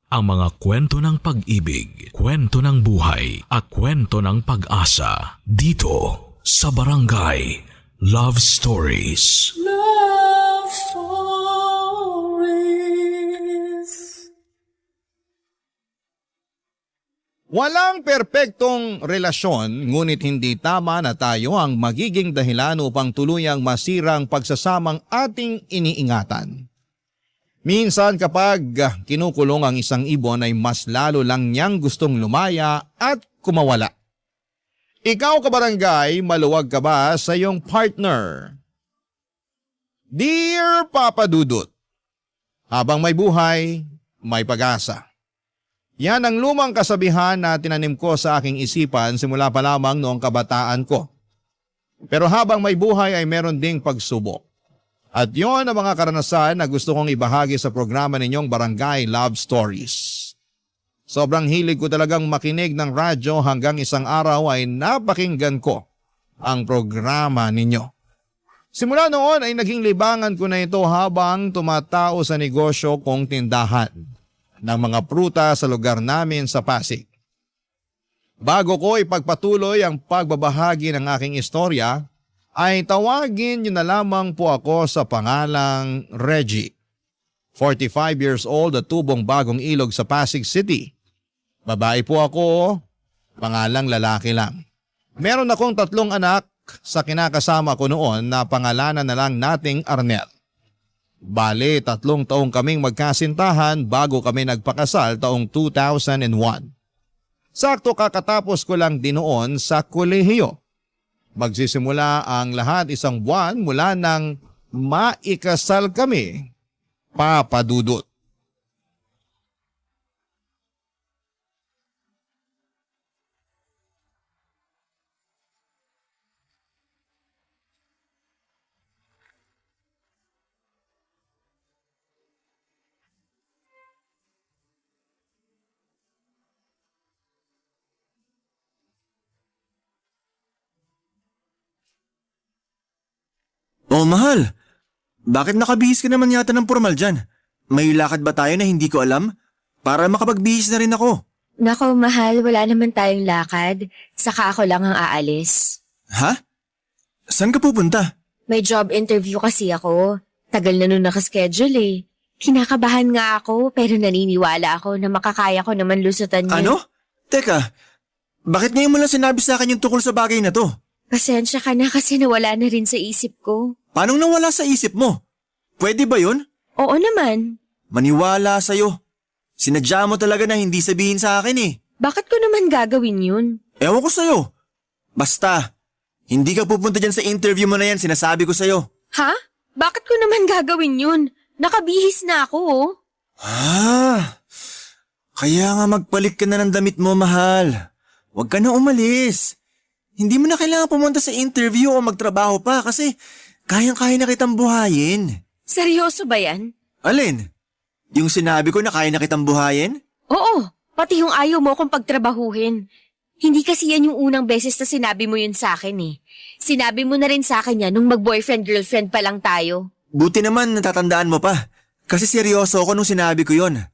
ang mga kwento ng pag-ibig, kwento ng buhay at kwento ng pag-asa dito sa Barangay Love Stories. Love Stories. Walang perpektong relasyon, ngunit hindi tama na tayo ang magiging dahilan upang tuluyang masira ang pagsasamang ating iniingatan. Minsan kapag kinukulong ang isang ibon ay mas lalo lang niyang gustong lumaya at kumawala. Ikaw kabarangay, maluwag ka ba sa iyong partner? Dear Papa Dudut, habang may buhay, may pag-asa. Yan ang lumang kasabihan na tinanim ko sa aking isipan simula pa lamang noong kabataan ko. Pero habang may buhay ay meron ding pagsubok. At yon ang mga karanasan na gusto kong ibahagi sa programa ninyong Barangay Love Stories. Sobrang hilig ko talagang makinig ng radyo hanggang isang araw ay napakinggan ko ang programa ninyo. Simula noon ay naging libangan ko na ito habang tumatao sa negosyo kong tindahan ng mga pruta sa lugar namin sa Pasig. Bago ko ipagpatuloy ang pagbabahagi ng aking istorya, ay tawagin niyo na lamang po ako sa pangalang Reggie. 45 years old at tubong Bagong Ilog sa Pasig City. Babae po ako, pangalang lalaki lang. Meron akong 3 anak sa kinakasama ko noon na pangalanan na lang nating Arnel. Bale, 3 taong kaming magkasintahan bago kami nagpakasal taong 2001. Sakto kakatapos ko lang din noon sa kolehiyo. Magsisimula ang lahat 1 buwan mula nang maikasal kami, Papa Dudut. Oh, mahal. Bakit nakabihis ka naman yata ng formal dyan? May lakad ba tayo na hindi ko alam? Para makapagbihis na rin ako. Nako, mahal, wala naman tayong lakad. Saka ako lang ang aalis. Ha? Saan ka pupunta? May job interview kasi ako. Tagal na nun nakaschedule eh. Kinakabahan nga ako pero naniniwala ako na makakaya ko naman lusutan yun. Ano? Teka, bakit ngayon mo lang sinabi sa akin yung tukol sa bagay na to? Pasensya ka na kasi nawala na rin sa isip ko. Paano nawala sa isip mo? Pwede ba yun? Oo naman. Maniwala sa'yo. Sinadya mo talaga na hindi sabihin sa akin eh. Bakit ko naman gagawin yun? Ewan ko sa'yo. Basta, hindi ka pupunta dyan sa interview mo na yan, sinasabi ko sa'yo. Ha? Bakit ko naman gagawin yun? Nakabihis na ako oh. Kaya nga magpalit ka na ng damit mo, mahal. Huwag ka na umalis. Hindi mo na kailangan pumunta sa interview o magtrabaho pa kasi kayang-kaya na kitang buhayin. Seryoso ba yan? Alin? Yung sinabi ko na kaya na kitang buhayin? Oo, pati yung ayaw mo akong pagtrabahuhin. Hindi kasi yan yung unang beses na sinabi mo yun sa akin eh. Sinabi mo na rin sa akin yan nung mag-boyfriend-girlfriend pa lang tayo. Buti naman natatandaan mo pa. Kasi seryoso ako nung sinabi ko yon.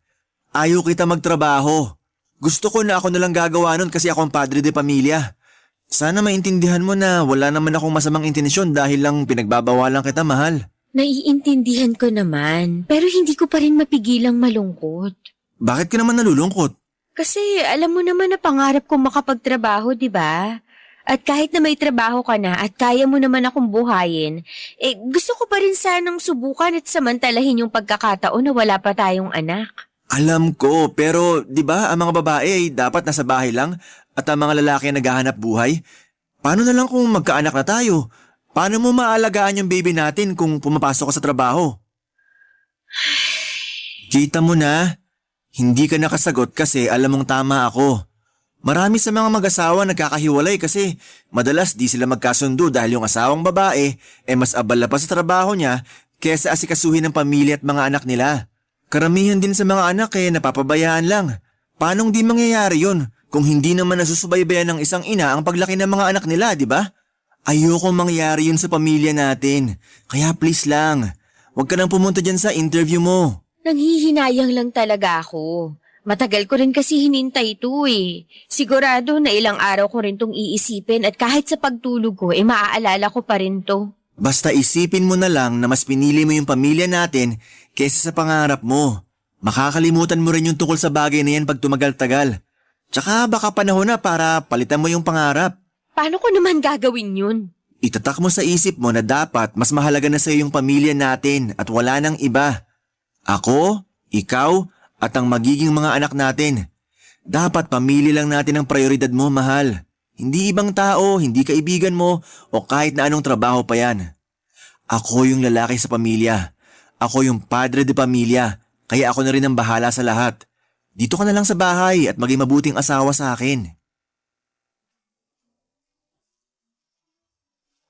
Ayaw kita magtrabaho. Gusto ko na ako nalang gagawa nun kasi ako ang padre de pamilya. Sana maintindihan mo na wala naman akong masamang intensyon dahil lang pinagbabawalan kita, mahal. Naiintindihan ko naman, pero hindi ko pa rin mapigilang malungkot. Bakit ka naman nalulungkot? Kasi alam mo naman na pangarap kong makapagtrabaho, di ba? At kahit na may trabaho ka na at kaya mo naman akong buhayin, gusto ko pa rin sanang subukan at samantalahin yung pagkakataon na wala pa tayong anak. Alam ko, pero di ba ang mga babae ay dapat nasa bahay lang at ang mga lalaki ay naghahanap buhay? Paano na lang kung magkaanak na tayo? Paano mo maalagaan yung baby natin kung pumapasok ka sa trabaho? Kita mo na, hindi ka nakasagot kasi alam mong tama ako. Marami sa mga mag-asawa nagkakahiwalay kasi madalas di sila magkasundo dahil yung asawang babae mas abala pa sa trabaho niya kaysa asikasuhin ng pamilya at mga anak nila. Karamihan din sa mga anak napapabayaan lang. Paanong di mangyayari yun kung hindi naman nasusubaybayan ng isang ina ang paglaki ng mga anak nila, di ba? Ayoko mangyari yun sa pamilya natin. Kaya please lang, huwag ka nang pumunta dyan sa interview mo. Nanghihinayang lang talaga ako. Matagal ko rin kasi hinintay ito eh. Sigurado na ilang araw ko rin tong iisipin at kahit sa pagtulog ko, maaalala ko pa rin to. Basta isipin mo na lang na mas pinili mo yung pamilya natin kaysa sa pangarap mo. Makakalimutan mo rin yung tungkol sa bagay na yan pag tumagal-tagal. Tsaka baka panahon na para palitan mo yung pangarap. Paano ko naman gagawin yun? Itatak mo sa isip mo na dapat mas mahalaga na sa'yo yung pamilya natin at wala nang iba. Ako, ikaw, at ang magiging mga anak natin. Dapat pamili lang natin ang prioridad mo, mahal. Hindi ibang tao, hindi kaibigan mo, o kahit na anong trabaho pa yan. Ako yung lalaki sa pamilya. Ako yung padre de pamilya, kaya ako na rin ang bahala sa lahat. Dito ka na lang sa bahay at maging mabuting asawa sa akin.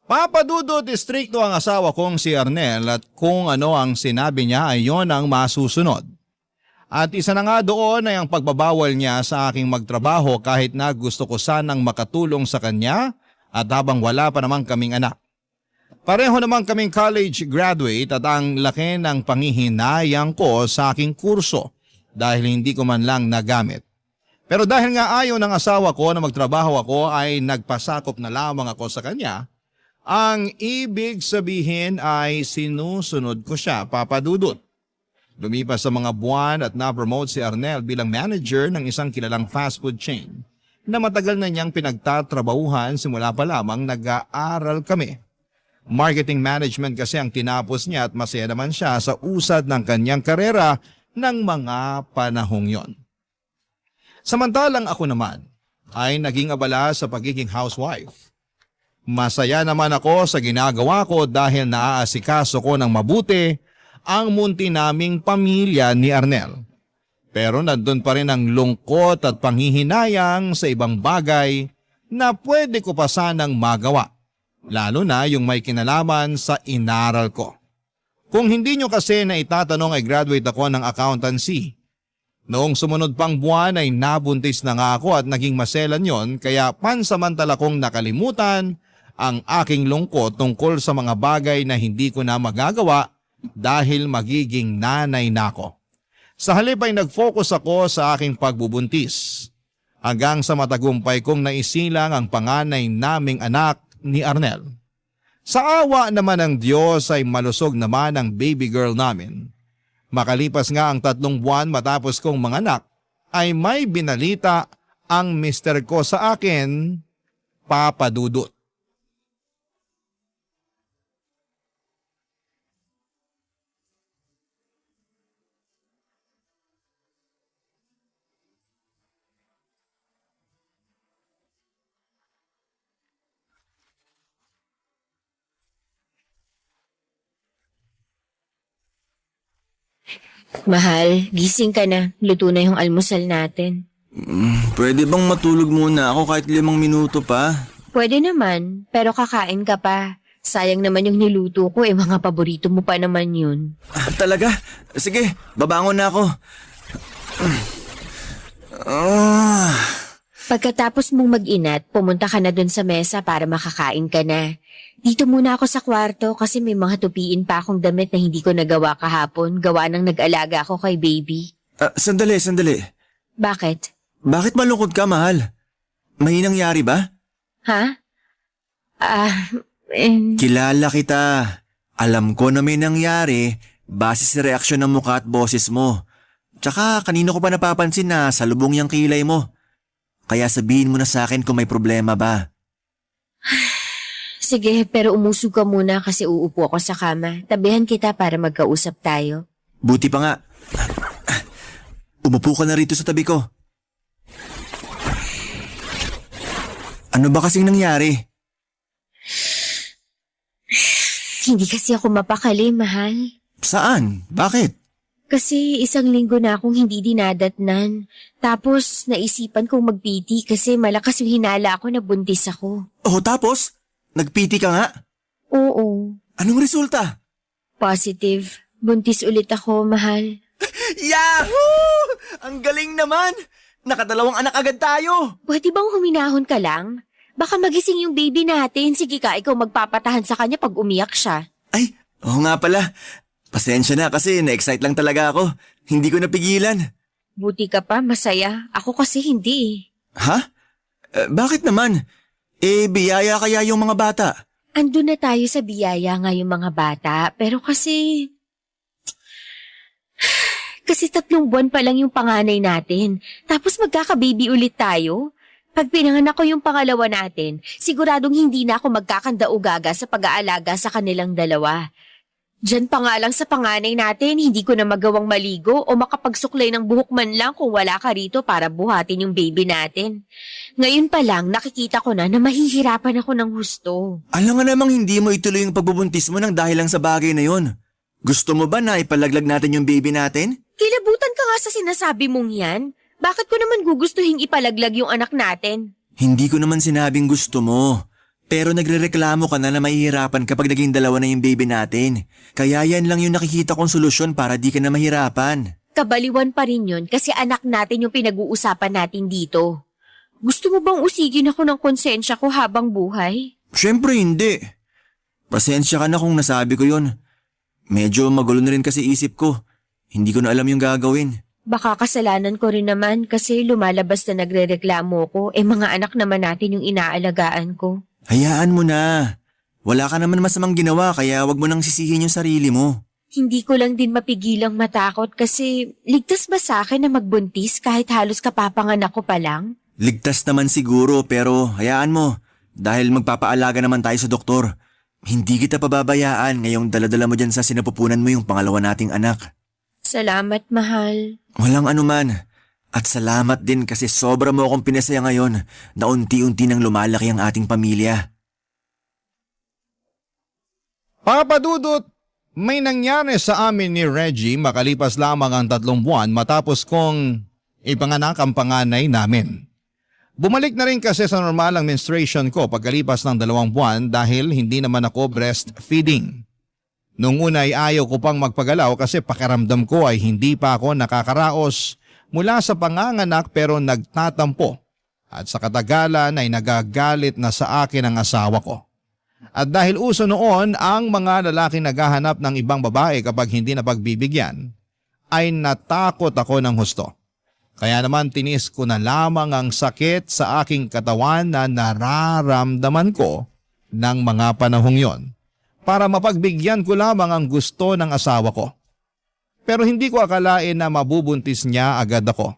Papadudot istrikto ang asawa kong si Arnel at kung ano ang sinabi niya ay yon ang masusunod. At isa na nga doon ay ang pagbabawal niya sa aking magtrabaho kahit na gusto ko sanang makatulong sa kanya at habang wala pa naman kaming anak. Pareho naman kaming college graduate at ang laki ng panghihinayang ko sa aking kurso dahil hindi ko man lang nagamit. Pero dahil nga ayaw ng asawa ko na magtrabaho ako ay nagpasakop na lamang ako sa kanya. Ang ibig sabihin ay sinusunod ko siya, papadudot. Lumipas sa mga buwan at na-promote si Arnel bilang manager ng isang kilalang fast food chain na matagal na niyang pinagtatrabahuhan simula pa lamang nag-aaral kami. Marketing management kasi ang tinapos niya at masaya naman siya sa usad ng kanyang karera ng mga panahong yon. Samantalang ako naman ay naging abala sa pagiging housewife. Masaya naman ako sa ginagawa ko dahil naaasikaso ko ng mabuti ang munti naming pamilya ni Arnel. Pero nandun pa rin ang lungkot at panghihinayang sa ibang bagay na pwede ko pa sanang magawa, lalo na yung may kinalaman sa inaral ko. Kung hindi nyo kasi na itatanong ay graduate ako ng accountancy. Noong sumunod pang buwan ay nabuntis na nga ako at naging maselan yon kaya pansamantala kong nakalimutan ang aking lungkot tungkol sa mga bagay na hindi ko na magagawa dahil magiging nanay na ako. Sa halip ay nag-focus ako sa aking pagbubuntis hanggang sa matagumpay kong naisilang ang panganay naming anak ni Arnel. Sa awa naman ng Diyos ay malusog naman ang baby girl namin. Makalipas nga ang 3 buwan matapos kong manganak ay may binalita ang mister ko sa akin, Papa Dudut. Mahal, gising ka na. Luto na yung almusal natin. Pwede bang matulog muna ako kahit 5 minuto pa? Pwede naman, pero kakain ka pa. Sayang naman yung niluto ko, mga paborito mo pa naman yun. Talaga? Sige, babangon na ako. Ah. Pagkatapos mong mag-inat, pumunta ka na dun sa mesa para makakain ka na. Dito muna ako sa kwarto kasi may mga tupiin pa akong damit na hindi ko nagawa kahapon. Gawa nang nag-alaga ako kay baby. Sandali. Bakit? Bakit malungkot ka, mahal? May nangyari ba? Ha? Kilala kita. Alam ko na may nangyari base sa reaksyon ng mukha at boses mo. Tsaka kanino ko pa napapansin na salubong yung kilay mo. Kaya sabihin mo na sa akin kung may problema ba. Sige, pero umusog ka muna kasi uupo ako sa kama. Tabihan kita para magkausap tayo. Buti pa nga. Umupo ka na rito sa tabi ko. Ano ba kasing nangyari? Hindi kasi ako mapakali, mahal. Saan? Bakit? Kasi 1 linggo na akong hindi dinadatnan. Tapos naisipan kong mag-PT kasi malakas yung hinala ako na buntis ako. Oh, tapos? Nag-PT ka nga? Oo. Anong resulta? Positive. Buntis ulit ako, mahal. Yahoo! Ang galing naman! Nakadalawang anak agad tayo! Pwede bang huminahon ka lang? Baka magising yung baby natin. Sige ka, ikaw magpapatahan sa kanya pag umiyak siya. Ay, oo nga pala. Pasensya na kasi na-excite lang talaga ako. Hindi ko napigilan. Buti ka pa, masaya. Ako kasi hindi eh. Ha? Bakit naman? Biyaya kaya yung mga bata? Andun na tayo sa biyaya nga yung mga bata, pero kasi... Kasi 3 buwan pa lang yung panganay natin, tapos magkaka-baby ulit tayo. Pag pinanganak ko yung pangalawa natin, siguradong hindi na ako magkakanda-ugaga sa pag-aalaga sa kanilang dalawa. Diyan pa nga lang sa panganay natin, hindi ko na magawang maligo o makapagsuklay ng buhok man lang kung wala ka rito para buhatin yung baby natin. Ngayon pa lang, nakikita ko na mahihirapan ako ng husto. Alam nga namang hindi mo ituloy yung pagbubuntis mo nang dahil lang sa bagay na yun. Gusto mo ba na ipalaglag natin yung baby natin? Kilabutan ka nga sa sinasabi mong yan. Bakit ko naman gugustuhin ipalaglag yung anak natin? Hindi ko naman sinabing gusto mo. Pero nagrereklamo ka na mahihirapan kapag naging dalawa na yung baby natin. Kaya yan lang yung nakikita kong solusyon para di ka na mahirapan. Kabaliwan pa rin yun kasi anak natin yung pinag-uusapan natin dito. Gusto mo bang usigin ako ng konsensya ko habang buhay? Siyempre hindi. Pasensya ka na kung nasabi ko yun. Medyo magulo na rin kasi isip ko. Hindi ko na alam yung gagawin. Baka kasalanan ko rin naman kasi lumalabas na nagrereklamo ko mga anak naman natin yung inaalagaan ko. Hayaan mo na. Wala ka naman masamang ginawa kaya wag mo nang sisihin yung sarili mo. Hindi ko lang din mapigilang matakot kasi ligtas ba sa akin na magbuntis kahit halos kapapanganak ko pa lang? Ligtas naman siguro pero hayaan mo. Dahil magpapaalaga naman tayo sa doktor. Hindi kita pababayaan ngayong daladala mo dyan sa sinapupunan mo yung pangalawa nating anak. Salamat, mahal. Walang anuman. At salamat din kasi sobra mo akong pinasaya ngayon na unti-unti nang lumalaki ang ating pamilya. Papa Dudut, may nangyari sa amin ni Reggie makalipas lamang ang 3 buwan matapos kong ipanganak ang panganay namin. Bumalik na rin kasi sa normal ang menstruation ko pagkalipas ng 2 buwan dahil hindi naman ako breastfeeding. Nung una ay ayaw ko pang magpagalaw kasi pakiramdam ko ay hindi pa ako nakakaraos mula sa panganganak pero nagtatampo at sa katagalan ay nagagalit na sa akin ang asawa ko. At dahil uso noon ang mga lalaki naghahanap ng ibang babae kapag hindi na pagbibigyan, ay natakot ako ng husto. Kaya naman tinis ko na lamang ang sakit sa aking katawan na nararamdaman ko ng mga panahong yon para mapagbigyan ko lamang ang gusto ng asawa ko. Pero hindi ko akalain na mabubuntis niya agad ako.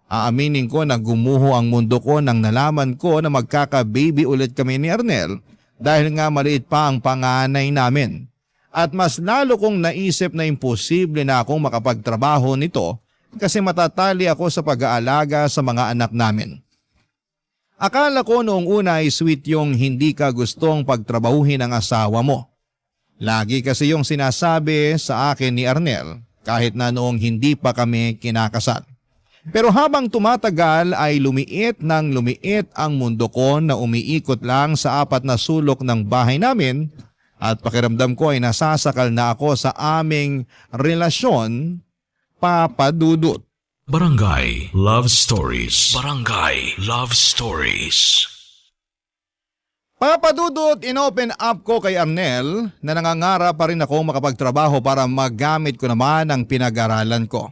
Aaminin ko na gumuho ang mundo ko nang nalaman ko na magkaka-baby ulit kami ni Arnel dahil nga maliit pa ang panganay namin. At mas lalo kong naisip na imposible na akong makapagtrabaho nito kasi matatali ako sa pag-aalaga sa mga anak namin. Akala ko noong una ay sweet yung hindi ka gustong pagtrabahuhin ang asawa mo. Lagi kasi yung sinasabi sa akin ni Arnel kahit na noong hindi pa kami kinakasal. Pero habang tumatagal ay lumiit ng lumiit ang mundo ko na umiikot lang sa 4 na sulok ng bahay namin at pakiramdam ko ay nasasakal na ako sa aming relasyon, Papa Dudut. Barangay Love Stories. Barangay Love Stories. Papa Dudut, inopen up ko kay Arnel na nangangarap pa rin ako makapagtrabaho para magamit ko naman ang pinag-aralan ko.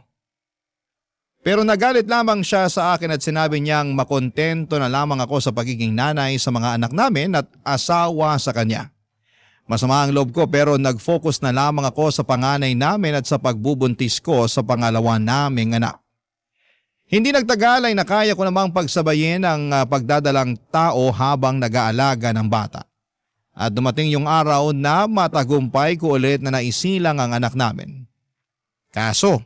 Pero nagalit lamang siya sa akin at sinabi niyang makontento na lamang ako sa pagiging nanay sa mga anak namin at asawa sa kanya. Masama ang loob ko pero nag-focus na lamang ako sa panganay namin at sa pagbubuntis ko sa pangalawa naming anak. Hindi nagtagal ay nakaya ko namang pagsabayin ang pagdadalang tao habang nag-aalaga ng bata. At dumating yung araw na matagumpay ko ulit na naisilang ang anak namin. Kaso,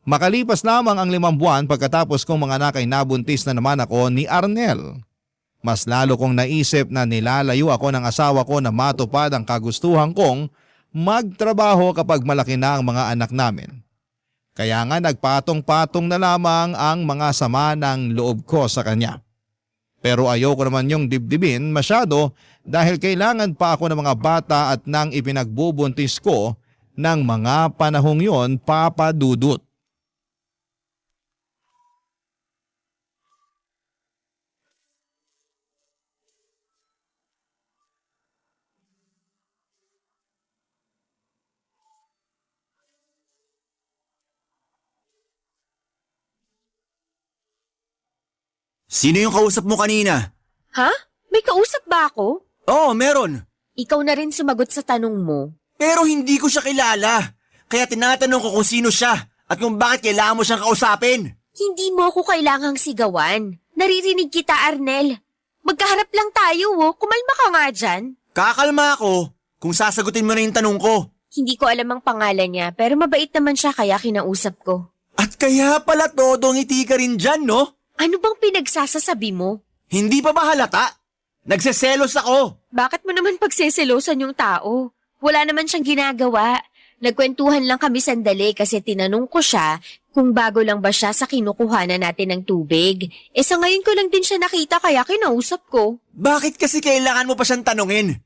makalipas lamang ang 5 buwan pagkatapos kong mga anak ay nabuntis na naman ako ni Arnel. Mas lalo kong naisip na nilalayo ako ng asawa ko na matupad ang kagustuhan kong magtrabaho kapag malaki na ang mga anak namin. Kaya nga nagpatong-patong na lamang ang mga sama ng loob ko sa kanya. Pero ayoko naman yung dibdibin masyado dahil kailangan pa ako ng mga bata at nang ipinagbubuntis ko ng mga panahong yon, Papa Dudut. Sino yung kausap mo kanina? Ha? May kausap ba ako? Oo, meron. Ikaw na rin sumagot sa tanong mo. Pero hindi ko siya kilala. Kaya tinatanong ko kung sino siya at kung bakit kailangan mo siyang kausapin. Hindi mo ako kailangang sigawan. Naririnig kita, Arnel. Magkaharap lang tayo, oh. Kumalma ka nga dyan. Kakalma ako kung sasagutin mo na yung tanong ko. Hindi ko alam ang pangalan niya, pero mabait naman siya kaya kinausap ko. At kaya pala todo ngiti ka rin dyan, no? Ano bang pinagsasasabi mo? Hindi pa ba halata? Nagseselos ako. Bakit mo naman pagseselosan yung tao? Wala naman siyang ginagawa. Nagkwentuhan lang kami sandali kasi tinanong ko siya kung bago lang ba siya sa kinukuhanan natin ng tubig. Sa ngayon ko lang din siya nakita kaya kinausap ko. Bakit kasi kailangan mo pa siyang tanungin?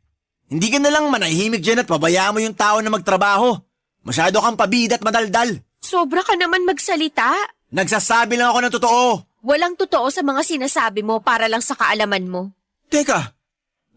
Hindi ka na lang manahimik dyan at pabayaan mo yung tao na magtrabaho. Masyado kang pabida at madaldal. Sobra ka naman magsalita. Nagsasabi lang ako ng totoo. Walang totoo sa mga sinasabi mo para lang sa kaalaman mo. Teka,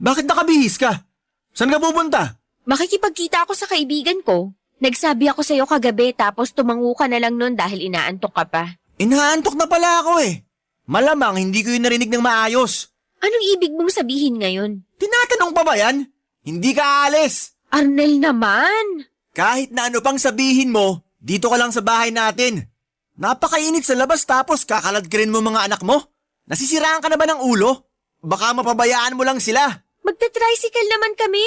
bakit nakabihis ka? Saan ka pupunta? Makikipagkita ako sa kaibigan ko. Nagsabi ako sa'yo kagabi tapos tumango ka na lang nun dahil inaantok ka pa. Inaantok na pala ako eh. Malamang hindi ko yung narinig ng maayos. Anong ibig mong sabihin ngayon? Tinatanong pa ba yan? Hindi ka aalis. Arnel naman! Kahit na ano pang sabihin mo, dito ka lang sa bahay natin. Napakainit sa labas tapos kakalad ka rin mo mga anak mo. Nasisiraan ka na ba ng ulo? Baka mapabayaan mo lang sila. Magta-tricycle naman kami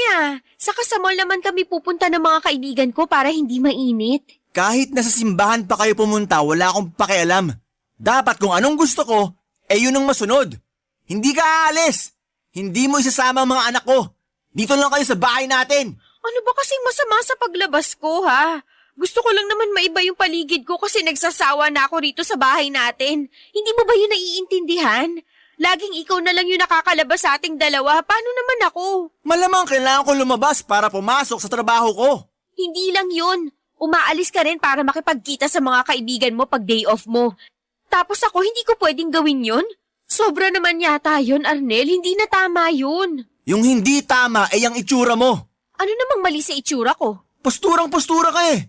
Saka sa mall naman kami pupunta ng mga kaibigan ko para hindi mainit. Kahit nasa simbahan pa kayo pumunta, wala akong pakialam. Dapat kung anong gusto ko, yun ang masunod. Hindi ka aalis. Hindi mo isasama ang mga anak ko. Dito lang kayo sa bahay natin. Ano ba kasing masama sa paglabas ko, ha? Gusto ko lang naman maiba yung paligid ko kasi nagsasawa na ako rito sa bahay natin. Hindi mo ba yun naiintindihan? Laging ikaw na lang yung nakakalabas sa ating dalawa. Paano naman ako? Malamang kailangan ko lumabas para pumasok sa trabaho ko. Hindi lang yun. Umaalis ka rin para makipagkita sa mga kaibigan mo pag day off mo. Tapos ako, hindi ko pwedeng gawin yun? Sobra naman yata yun, Arnel. Hindi na tama yun. Yung hindi tama ay ang itsura mo. Ano namang mali sa itsura ko? Posturang-postura ka eh.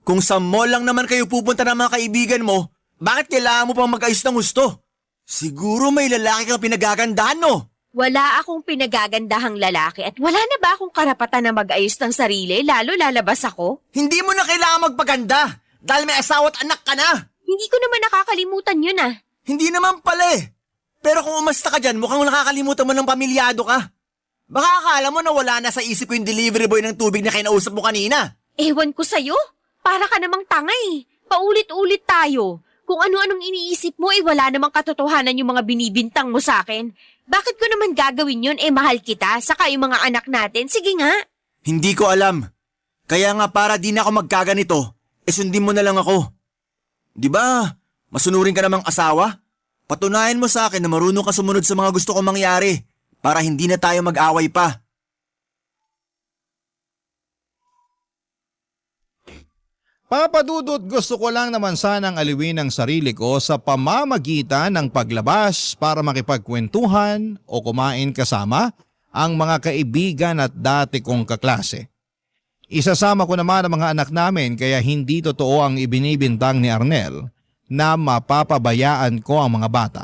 Kung sa mall lang naman kayo pupunta ng mga kaibigan mo, bakit kailangan mo pang mag-ayos ng gusto? Siguro may lalaki kang pinagagandahan, no? Wala akong pinagagandahang lalaki at wala na ba akong karapatan na mag-ayos ng sarili lalo lalabas ako? Hindi mo na kailangan magpaganda dahil may asawa at anak ka na. Hindi ko naman nakakalimutan yun Hindi naman pala eh. Pero kung umasta ka dyan, mukhang nakakalimutan mo ng pamilyado ka. Baka akala mo na wala na sa isip ko yung delivery boy ng tubig na kinausap mo kanina. Ewan ko sa'yo. Para ka namang tanga Paulit-ulit tayo. Kung ano-anong iniisip mo wala namang katotohanan yung mga binibintang mo sa akin. Bakit ko naman gagawin yun mahal kita, saka yung mga anak natin? Sige nga. Hindi ko alam. Kaya nga para di na ako magkaganito, sundin mo na lang ako. Di ba, masunurin ka namang asawa? Patunayan mo sa akin na marunong ka sumunod sa mga gusto kong mangyari para hindi na tayo mag-away pa. Papa Dudut, gusto ko lang naman sanang aliwin ang sarili ko sa pamamagitan ng paglabas para makipagkwentuhan o kumain kasama ang mga kaibigan at dati kong kaklase. Isasama ko naman ang mga anak namin kaya hindi totoo ang ibinibintang ni Arnel na mapapabayaan ko ang mga bata.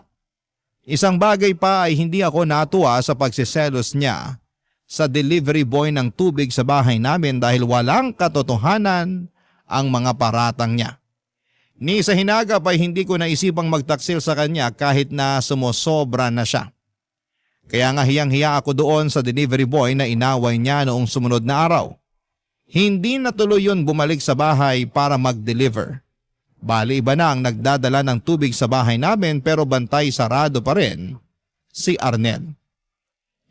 Isang bagay pa ay hindi ako natuwa sa pagsiselos niya sa delivery boy ng tubig sa bahay namin dahil walang katotohanan ang mga paratang niya. Ni sa hinagap ay hindi ko naisipang magtaksil sa kanya kahit na sumosobra na siya. Kaya nga hiyang-hiya ako doon sa delivery boy na inaway niya noong sumunod na araw. Hindi natuloy yun bumalik sa bahay para mag-deliver. Bali iba na ang nagdadala ng tubig sa bahay namin pero bantay sarado pa rin si Arnel.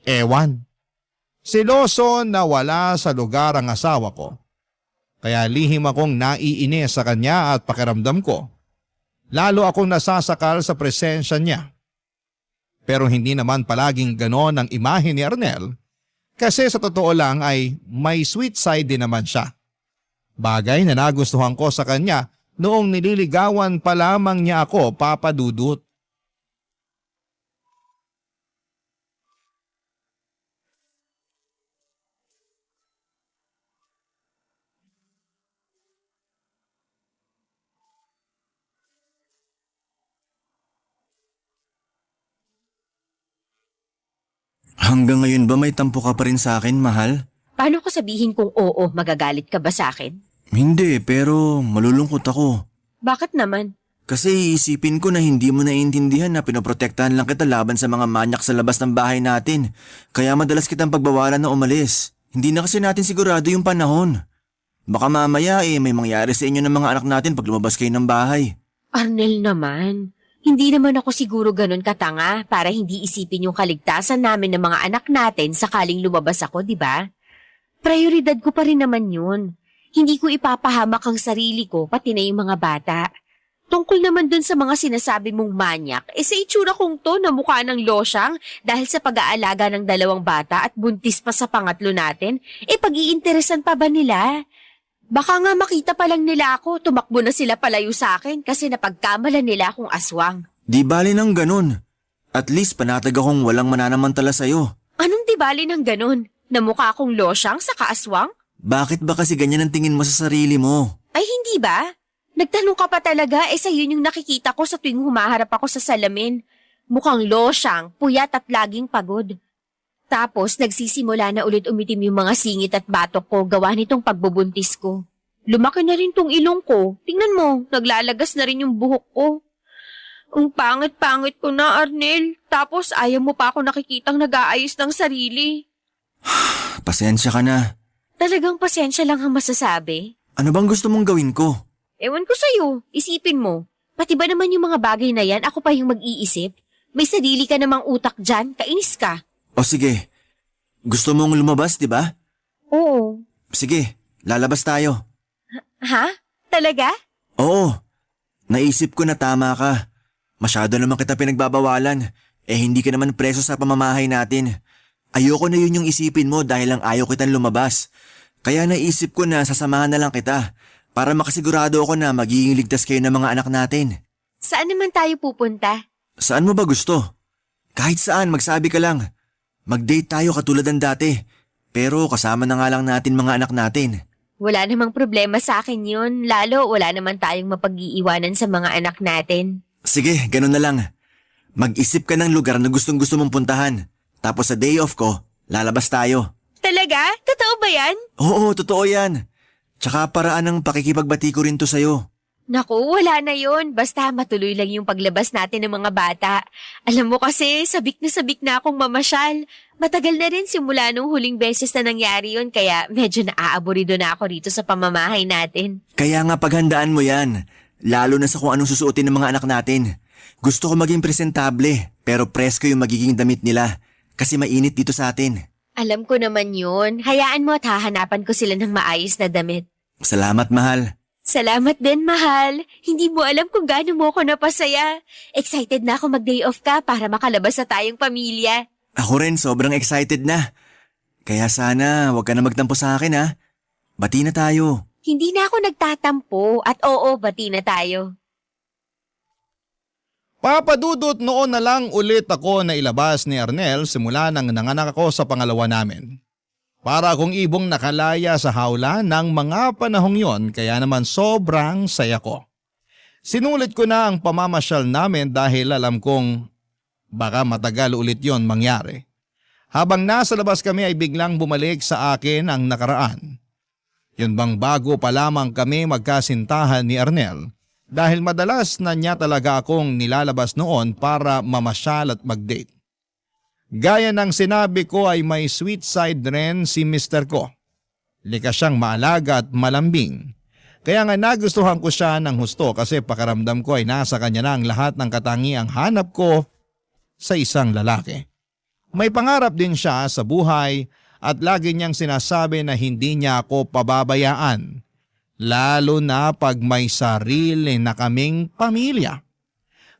Ewan. Siloso na wala sa lugar ang asawa ko. Kaya lihim akong naiinis sa kanya at pakiramdam ko. Lalo akong nasasakal sa presensya niya. Pero hindi naman palaging ganon ang imahe ni Arnel kasi sa totoo lang ay may sweet side din naman siya. Bagay na nagustuhan ko sa kanya noong nililigawan pa lamang niya ako, Papa Dudut. Hanggang ngayon ba may tampo ka pa rin sa akin, mahal? Paano ko sabihin kung oo, magagalit ka ba sa akin? Hindi, pero malulungkot ako. Bakit naman? Kasi isipin ko na hindi mo naiintindihan na pinoprotektahan lang kita laban sa mga manyak sa labas ng bahay natin. Kaya madalas kitang pagbawalan na umalis. Hindi na kasi natin sigurado yung panahon. Baka mamaya may mangyari sa inyo ng mga anak natin pag lumabas kayo ng bahay. Arnel naman, hindi naman ako siguro ganun katanga para hindi isipin yung kaligtasan namin ng mga anak natin sakaling lumabas ako, di ba? Prioridad ko pa rin naman yun. Hindi ko ipapahamak ang sarili ko pati na yung mga bata. Tungkol naman dun sa mga sinasabi mong manyak, sa itsura kong to na mukha ng losyang dahil sa pag-aalaga ng 2 bata at buntis pa sa pangatlo natin, pag-iinteresan pa ba nila? Baka nga makita pa lang nila ako, tumakbo na sila palayo sa akin kasi napagkamalan nila akong aswang. Di bali ng ganun. At least panatag akong walang mananamantala sa'yo. Anong di bali ng ganun? Na mukha akong losyang sa kaaswang? Bakit ba kasi ganyan ang tingin mo sa sarili mo? Ay hindi ba? Nagtanong ka pa talaga, sa yun yung nakikita ko sa tuwing humaharap ako sa salamin. Mukhang losyang, puyat at laging pagod. Tapos nagsisimula na ulit umitim yung mga singit at batok ko gawa nitong pagbubuntis ko. Lumaki na rin tong ilong ko. Tingnan mo, naglalagas na rin yung buhok ko. Ang pangit-pangit ko na, Arnel. Tapos ayaw mo pa ako nakikitang nag-aayos ng sarili. Pasensya ka na. Talagang pasensya lang ang masasabi. Ano bang gusto mong gawin ko? Ewan ko sa'yo, isipin mo. Pati ba naman yung mga bagay na yan, ako pa yung mag-iisip? May sarili ka namang utak dyan, kainis ka. O sige, gusto mong lumabas, di ba? Oo. Sige, lalabas tayo. Ha? Talaga? Oo, naisip ko na tama ka. Masyado naman kita pinagbabawalan. Hindi ka naman preso sa pamamahay natin. Ayoko na yun yung isipin mo dahil lang ayaw kitang lumabas. Kaya naisip ko na sasamahan na lang kita para makasigurado ako na magiging ligtas kayo ng mga anak natin. Saan naman tayo pupunta? Saan mo ba gusto? Kahit saan, magsabi ka lang. Mag-date tayo katulad ng dati. Pero kasama na nga lang natin mga anak natin. Wala namang problema sa akin yun. Lalo, wala naman tayong mapag-iiwanan sa mga anak natin. Sige, ganun na lang. Mag-isip ka ng lugar na gustong-gusto mong puntahan. Tapos sa day off ko, lalabas tayo. Talaga? Totoo ba yan? Oo, totoo yan. Tsaka paraan ng pakikipagbati ko rin to sa'yo. Naku, wala na yun. Basta matuloy lang yung paglabas natin ng mga bata. Alam mo kasi, sabik na akong mamasyal. Matagal na rin simula nung huling beses na nangyari yun, kaya medyo naaaburido na ako rito sa pamamahay natin. Kaya nga paghandaan mo yan. Lalo na sa kung anong susuotin ng mga anak natin. Gusto ko maging presentable, pero presko yung magiging damit nila. Kasi mainit dito sa atin. Alam ko naman yun. Hayaan mo at hahanapan ko sila ng maayos na damit. Salamat, mahal. Salamat din, mahal. Hindi mo alam kung gaano mo ako napasaya. Excited na ako mag-day off ka para makalabas sa tayong pamilya. Ako rin sobrang excited na. Kaya sana huwag ka na magtampo sa akin ha. Bati na tayo. Hindi na ako nagtatampo at oo, bati na tayo. Papadudot noon na lang ulit ako na ilabas ni Arnel simula nang nanganak ako sa pangalawa namin. Para akong ibong nakalaya sa hawla ng mga panahong yon kaya naman sobrang saya ko. Sinulit ko na ang pamamasyal namin dahil alam kong baka matagal ulit yon mangyari. Habang nasa labas kami ay biglang bumalik sa akin ang nakaraan. Yun bang bago pa lamang kami magkasintahan ni Arnel dahil madalas na niya talaga akong nilalabas noon para mamasyal at mag-date. Gaya ng sinabi ko ay may sweet side rin si Mr. ko. Likas siyang maalaga at malambing. Kaya nga nagustuhan ko siya ng husto kasi pakaramdam ko ay nasa kanya na ang lahat ng katangiang hanap ko sa isang lalaki. May pangarap din siya sa buhay at lagi niyang sinasabi na hindi niya ako pababayaan. Lalo na pag may sarili na kaming pamilya.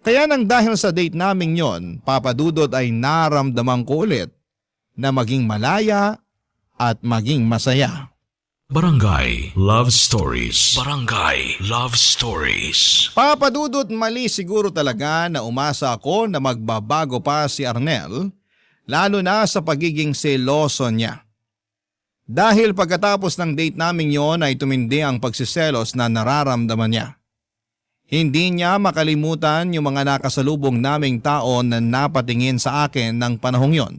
Kaya nang dahil sa date naming yon, papadudod ay naramdaman ko ulit na maging malaya at maging masaya. Barangay Love Stories. Barangay Love Stories. Papadudod mali siguro talaga na umasa ako na magbabago pa si Arnel, lalo na sa pagiging seloso niya. Dahil pagkatapos ng date naming yon ay tumindi ang pagsiselos na nararamdaman niya. Hindi niya makalimutan yung mga nakasalubong naming tao na napatingin sa akin ng panahong yon.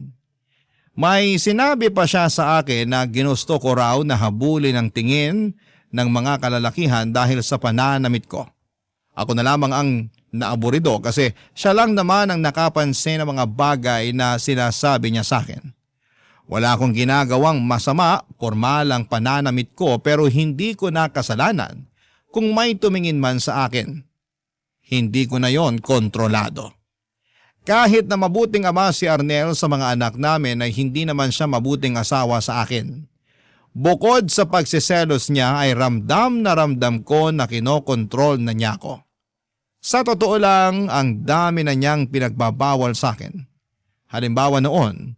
May sinabi pa siya sa akin na ginusto ko raw na habulin ang tingin ng mga kalalakihan dahil sa pananamit ko. Ako na lamang ang naaburido kasi siya lang naman ang nakapansin ng mga bagay na sinasabi niya sa akin. Wala akong ginagawang masama, formal ang pananamit ko pero hindi ko na kasalanan kung may tumingin man sa akin. Hindi ko na yon kontrolado. Kahit na mabuting ama si Arnel sa mga anak namin ay hindi naman siya mabuting asawa sa akin. Bukod sa pagsiselos niya ay ramdam na ramdam ko na kinokontrol na niya ako. Sa totoo lang, ang dami na niyang pinagbabawal sa akin. Halimbawa noon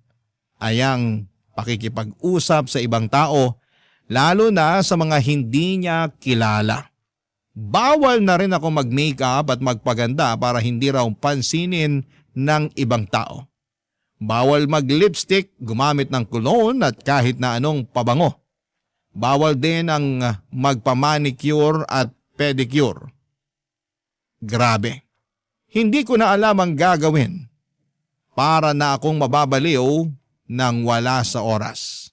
ay ang pakikipag-usap sa ibang tao, lalo na sa mga hindi niya kilala. Bawal na rin ako mag-makeup at magpaganda para hindi raw pansinin ng ibang tao. Bawal mag-lipstick, gumamit ng cologne at kahit na anong pabango. Bawal din ang magpa-manicure at pedicure. Grabe. Hindi ko na alam ang gagawin. Para na akong mababaliw nang wala sa oras.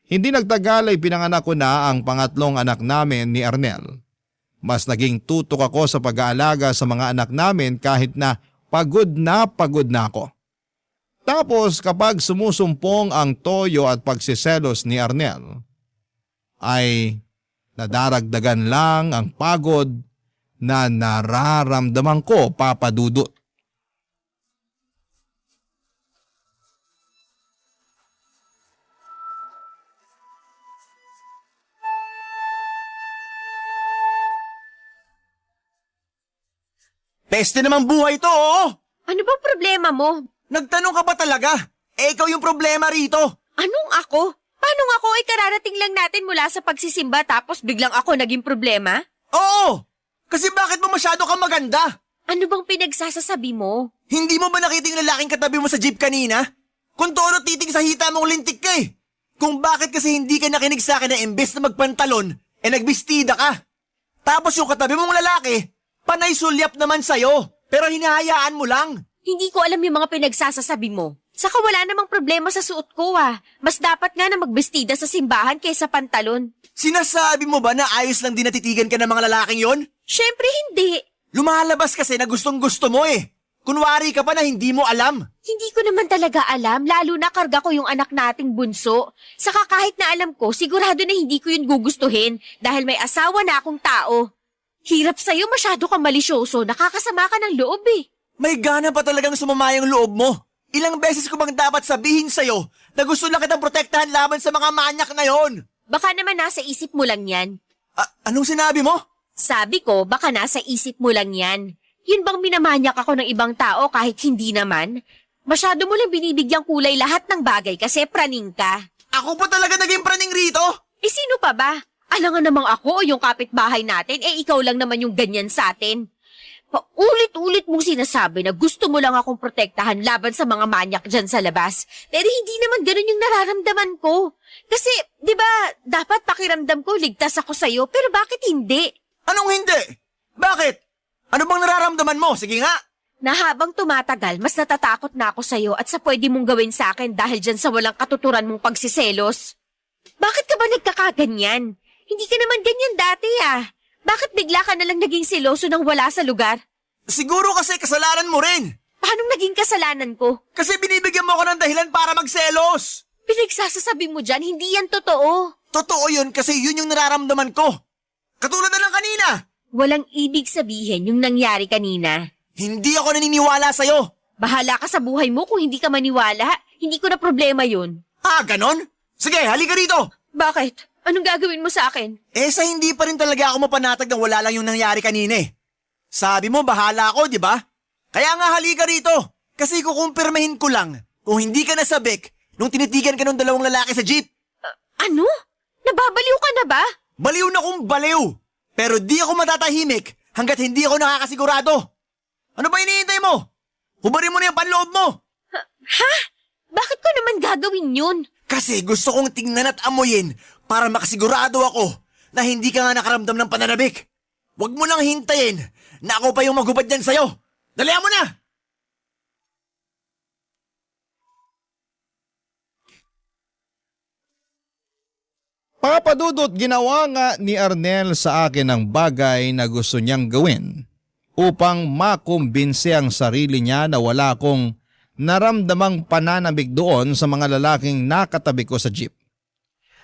Hindi nagtagal ay pinanganak ko na ang pangatlong anak namin ni Arnel. Mas naging tutok ako sa pag-aalaga sa mga anak namin kahit na pagod na ako. Tapos kapag sumusumpong ang toyo at pagsiselos ni Arnel, ay nadaragdagan lang ang pagod na nararamdaman ko, Papa Dudut. Peste namang buhay to, oo! Ano bang problema mo? Nagtanong ka ba talaga? Ikaw yung problema rito. Anong ako? Paano ako ay kararating lang natin mula sa pagsisimba tapos biglang ako naging problema? Oo! Kasi bakit mo masyado kang maganda? Ano bang pinagsasasabi mo? Hindi mo ba nakita yung lalaking katabi mo sa jeep kanina? Kung todo titing sa hita mong lintik ka eh. Kung bakit kasi hindi ka nakinig sa akin na imbes na magpantalon, nagbistida ka. Tapos yung katabi mong lalaki, panay sulyap naman sa'yo, pero hinahayaan mo lang. Hindi ko alam yung mga pinagsasasabi mo. Saka wala namang problema sa suot ko ah. Mas dapat nga na magbestida sa simbahan kaysa pantalon. Sinasabi mo ba na ayos lang din natitigan ka ng mga lalaking yon? Syempre hindi. Lumalabas kasi na gustong gusto mo eh. Kunwari ka pa na hindi mo alam. Hindi ko naman talaga alam, lalo na karga ko yung anak nating bunso. Saka kahit na alam ko, sigurado na hindi ko yun gugustuhin dahil may asawa na akong tao. Hirap sa'yo, masyado kang malisyoso, nakakasama ka ng loob eh. May gana pa talagang sumama yung loob mo. Ilang beses ko bang dapat sabihin sa'yo na gusto lang kitang protektahan laban sa mga manyak na yon? Baka naman nasa isip mo lang yan. Anong sinabi mo? Sabi ko, baka nasa isip mo lang yan. Yun bang minamanyak ako ng ibang tao kahit hindi naman? Masyado mo lang binibigyang kulay lahat ng bagay kasi praning ka. Ako pa talaga naging praning rito? Eh sino pa ba? Alangan namang ako o yung kapitbahay natin, ikaw lang naman yung ganyan sa atin. Paulit-ulit mong sinasabi na gusto mo lang akong protektahan laban sa mga manyak dyan sa labas. Pero hindi naman ganun yung nararamdaman ko. Kasi, di ba, dapat pakiramdam ko ligtas ako sa'yo, pero bakit hindi? Anong hindi? Bakit? Ano bang nararamdaman mo? Sige nga. Na habang tumatagal, mas natatakot na ako sa'yo at sa pwede mong gawin sa akin dahil dyan sa walang katuturan mong pagsiselos. Bakit ka ba nagkakaganyan? Hindi ka naman ganyan dati ah. Bakit bigla ka nalang naging seloso nang wala sa lugar? Siguro kasi kasalanan mo rin. Paano naging kasalanan ko? Kasi binibigyan mo ako ng dahilan para magselos. Pinagsasasabi mo dyan, hindi yan totoo. Totoo yun kasi yun yung nararamdaman ko. Katulad na lang kanina. Walang ibig sabihin yung nangyari kanina. Hindi ako naniniwala sa'yo. Bahala ka sa buhay mo kung hindi ka maniwala. Hindi ko na problema yun. Ganon? Sige, halika rito. Bakit? Anong gagawin mo sa akin? Sa hindi pa rin talaga ako mapanatag na wala lang yung nangyari kanina eh. Sabi mo, bahala ako, di ba? Kaya nga halika rito. Kasi kukumpirmahin ko lang kung hindi ka nasabik nung tinitigan ka ng dalawang lalaki sa jeep. Ano? Nababaliw ka na ba? Baliw na kung baliw. Pero di ako matatahimik hanggat hindi ako nakakasigurado. Ano ba hinihintay mo? Hubarin mo na yung panloob mo. Ha? Bakit ko naman gagawin yun? Kasi gusto kong tingnan at amuyin para makasigurado ako na hindi ka nga nakaramdam ng pananabik. Huwag mo nang hintayin na ako pa yung maghubad yan sa'yo. Dalihan mo na! Papadudot, ginawa nga ni Arnel sa akin ang bagay na gusto niyang gawin upang makumbinse ang sarili niya na wala akong naramdamang pananabik doon sa mga lalaking nakatabi ko sa jeep.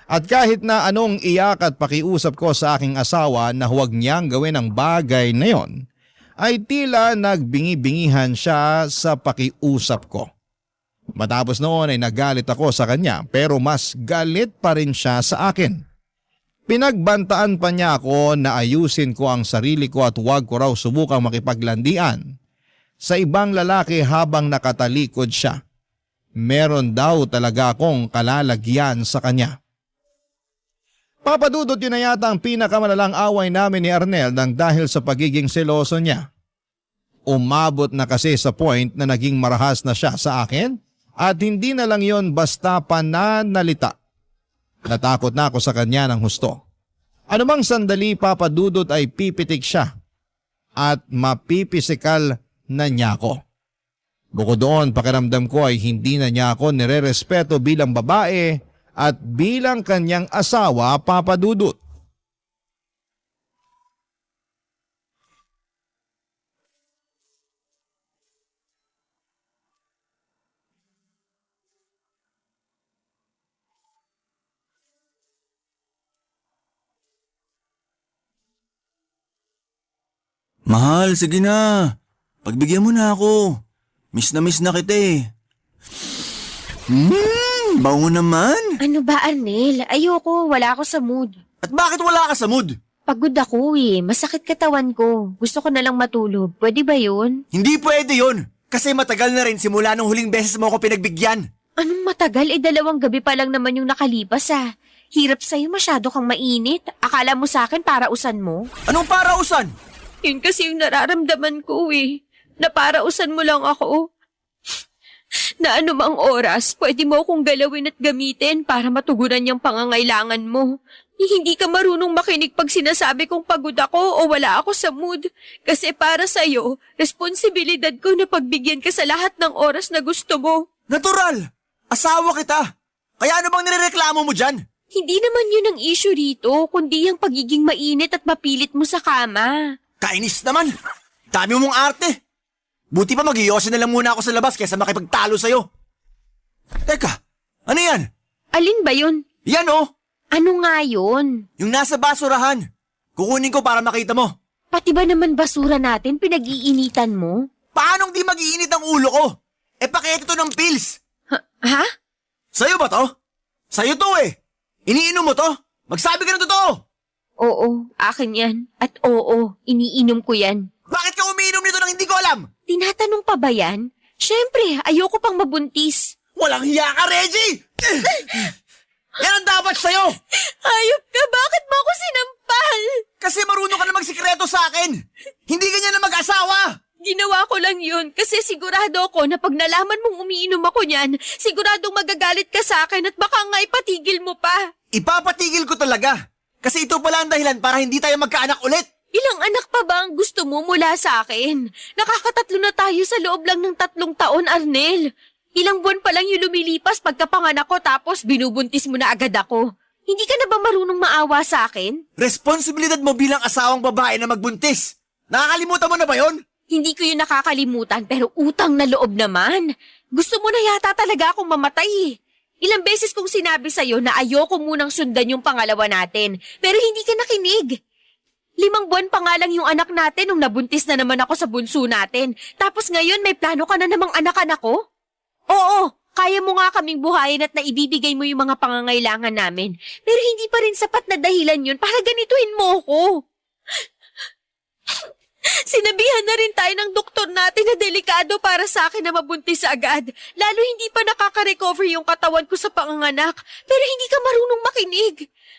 At kahit na anong iyak at pakiusap ko sa aking asawa na huwag niyang gawin ang bagay na yon, ay tila nagbingi-bingihan siya sa pakiusap ko. Matapos noon ay nagalit ako sa kanya pero mas galit pa rin siya sa akin. Pinagbantaan pa niya ako na ayusin ko ang sarili ko at huwag ko raw subukang makipaglandian sa ibang lalaki habang nakatalikod siya. Meron daw talaga akong kalalagyan sa kanya. Papadudot, yun na yata ang pinakamalalang away namin ni Arnel nang dahil sa pagiging seloso niya. Umabot na kasi sa point na naging marahas na siya sa akin at hindi na lang yon basta pananalita. Natakot na ako sa kanya ng husto. Anumang sandali, Papadudot, ay pipitik siya at mapipisikal na niya ako. Bukod doon, pakiramdam ko ay hindi na niya ako nirerespeto bilang babae at bilang kanyang asawa, Papadudot. Mahal, sige na. Pagbigyan mo na ako. Miss na kita eh. Bango naman. Ano ba, Arnel? Ayoko, wala ako sa mood. At bakit wala ka sa mood? Pagod ako eh. Masakit katawan ko. Gusto ko na lang matulog. Pwede ba yun? Hindi pwede yun. Kasi matagal na rin simula nung huling beses mo ako pinagbigyan. Anong matagal? 2 gabi pa lang naman yung nakalipas ah. Hirap sa'yo, masyado kang mainit. Akala mo sa akin parausan mo? Anong parausan? Yun kasi yung nararamdaman ko eh. Na parausan mo lang ako. Na anumang oras, pwede mo akong galawin at gamitin para matugunan yung pangangailangan mo. Hindi ka marunong makinig pag sinasabi kong pagod ako o wala ako sa mood. Kasi para sa'yo, responsibilidad ko na pagbigyan ka sa lahat ng oras na gusto mo. Natural! Asawa kita! Kaya ano bang nirereklamo mo dyan? Hindi naman yun ang issue rito, kundi ang pagiging mainit at mapilit mo sa kama. Kainis naman! Dami mong arte! Buti pa mag-iyosin na lang muna ako sa labas kaysa makipagtalo sa'yo. Teka, ano yan? Alin ba yun? Yan oh! Ano nga yun? Yung nasa basurahan. Kukunin ko para makita mo. Pati ba naman basura natin pinag-iinitan mo? Paanong di mag-iinit ang ulo ko? Pakete to ng pills. Ha? Sa'yo ba to? Sa'yo to eh. Iniinom mo to? Magsabi ka ng totoo. Oo, akin yan. At oo, iniinom ko yan. Bakit ka umiinom nito nang hindi ko alam? Tinatanong pa ba yan? Siyempre, ayoko pang mabuntis. Walang hiya ka, Reggie! Yan ang dapat sa'yo! Hayop ka, bakit mo ako sinampal? Kasi marunong ka na magsikreto sa akin! Hindi ganyan na mag-asawa! Ginawa ko lang yun kasi sigurado ako na pag nalaman mong umiinom ako niyan, siguradong magagalit ka sa akin at baka nga ipatigil mo pa. Ipapatigil ko talaga! Kasi ito pala ang dahilan para hindi tayo magkaanak ulit! Ilang anak pa ba ang gusto mo mula sa akin? Nakakatatlo na tayo sa loob lang ng 3 taon, Arnel. Ilang buwan pa lang yung lumilipas pagkapanganak ko tapos binubuntis mo na agad ako. Hindi ka na ba marunong maawa sa akin? Responsibilidad mo bilang asawang babae na magbuntis. Nakakalimutan mo na ba yon? Hindi ko yun nakakalimutan pero utang na loob naman. Gusto mo na yata talaga akong mamatay. Ilang beses kong sinabi sa'yo na ayoko munang sundan yung pangalawa natin pero hindi ka nakinig. 5 buwan pa nga lang yung anak natin nung nabuntis na naman ako sa bunso natin. Tapos ngayon may plano ka na namang anak-anak ko? Oo, kaya mo nga kaming buhayin at naibibigay mo yung mga pangangailangan namin. Pero hindi pa rin sapat na dahilan yun para ganituhin mo ako. Sinabihan na rin tayo ng doktor natin na delikado para sa akin na mabuntis agad. Lalo hindi pa nakaka-recover yung katawan ko sa panganganak. Pero hindi ka marunong makinig.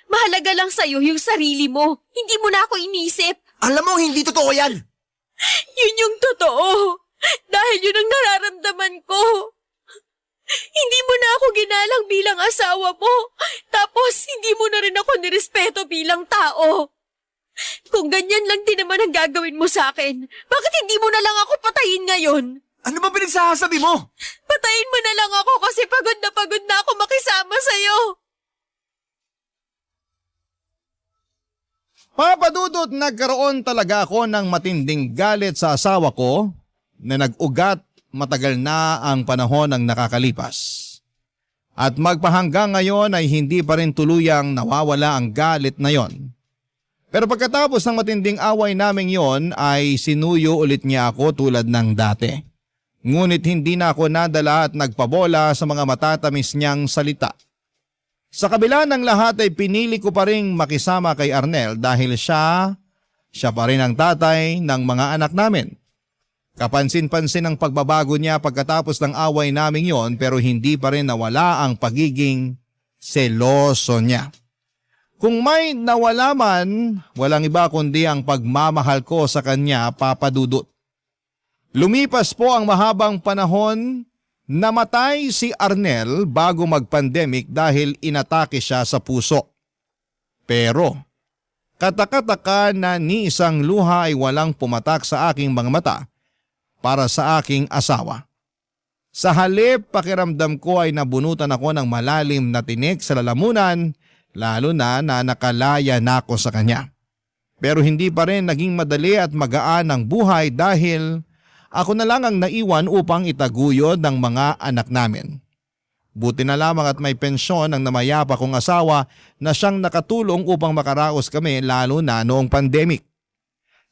Mahalaga lang sa'yo yung sarili mo. Hindi mo na ako inisip. Alam mo, hindi totoo yan! Yun yung totoo. Dahil yun ang nararamdaman ko. Hindi mo na ako ginalang bilang asawa mo. Tapos, hindi mo na rin ako nirespeto bilang tao. Kung ganyan lang din naman ang gagawin mo sa akin, bakit hindi mo na lang ako patayin ngayon? Ano ba pinagsasabi mo? Patayin mo na lang ako kasi pagod na ako makisama sa'yo. Papa Dudut, nagkaroon talaga ako ng matinding galit sa asawa ko na nag-ugat matagal na ang panahon ng nakakalipas. At magpahanggang ngayon ay hindi pa rin tuluyang nawawala ang galit na yon. Pero pagkatapos ng matinding away naming yon ay sinuyo ulit niya ako tulad ng dati. Ngunit hindi na ako nadala at nagpabola sa mga matatamis niyang salita. Sa kabila ng lahat ay pinili ko pa rin makisama kay Arnel dahil siya pa rin ang tatay ng mga anak namin. Kapansin-pansin ang pagbabago niya pagkatapos ng away naming yon pero hindi pa rin nawala ang pagiging seloso niya. Kung may nawala man, walang iba kundi ang pagmamahal ko sa kanya, Papa Dudut. Lumipas po ang mahabang panahon, namatay si Arnel bago mag-pandemic dahil inatake siya sa puso. Pero kataka-taka na ni isang luha ay walang pumatak sa aking mga mata para sa aking asawa. Sa halip, pakiramdam ko ay nabunutan ako ng malalim na tinik sa lalamunan, lalo na nakalaya na ako sa kanya. Pero hindi pa rin naging madali at magaan ang buhay dahil ako na lang ang naiwan upang itaguyod ng mga anak namin. Buti na lamang at may pensyon ang namayapa kong asawa na siyang nakatulong upang makaraos kami lalo na noong pandemic.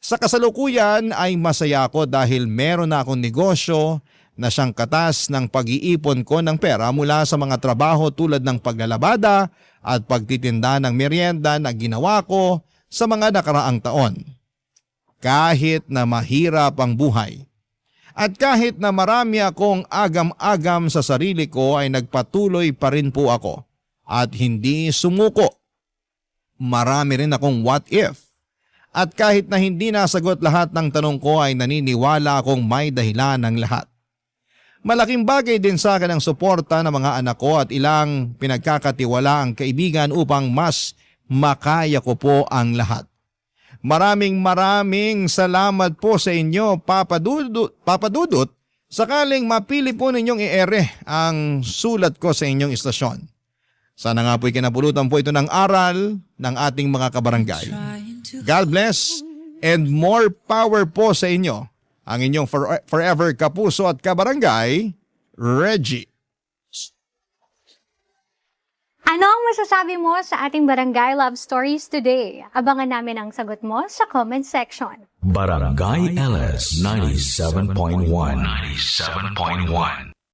Sa kasalukuyan ay masaya ako dahil meron na akong negosyo na siyang katas ng pag-iipon ko ng pera mula sa mga trabaho tulad ng paglalabada at pagtitinda ng merienda na ginawa ko sa mga nakaraang taon. Kahit na mahirap ang buhay at kahit na marami akong agam-agam sa sarili ko ay nagpatuloy pa rin po ako at hindi sumuko. Marami rin akong what if. At kahit na hindi nasagot lahat ng tanong ko ay naniniwala akong may dahilan ng lahat. Malaking bagay din sa akin ang suporta ng mga anak ko at ilang pinagkakatiwala ang kaibigan upang mas makaya ko po ang lahat. Maraming salamat po sa inyo, Papa Dudut. Sakaling mapili po ninyong i-ere ang sulat ko sa inyong istasyon. Sana nga po'y kinapulutan po ito ng aral ng ating mga kabarangay. God bless and more power po sa inyo. Ang inyong forever kapuso at kabarangay, Reggie. Ano ang masasabi mo sa ating Barangay Love Stories today? Abangan namin ang sagot mo sa comment section. Barangay LS 97.1.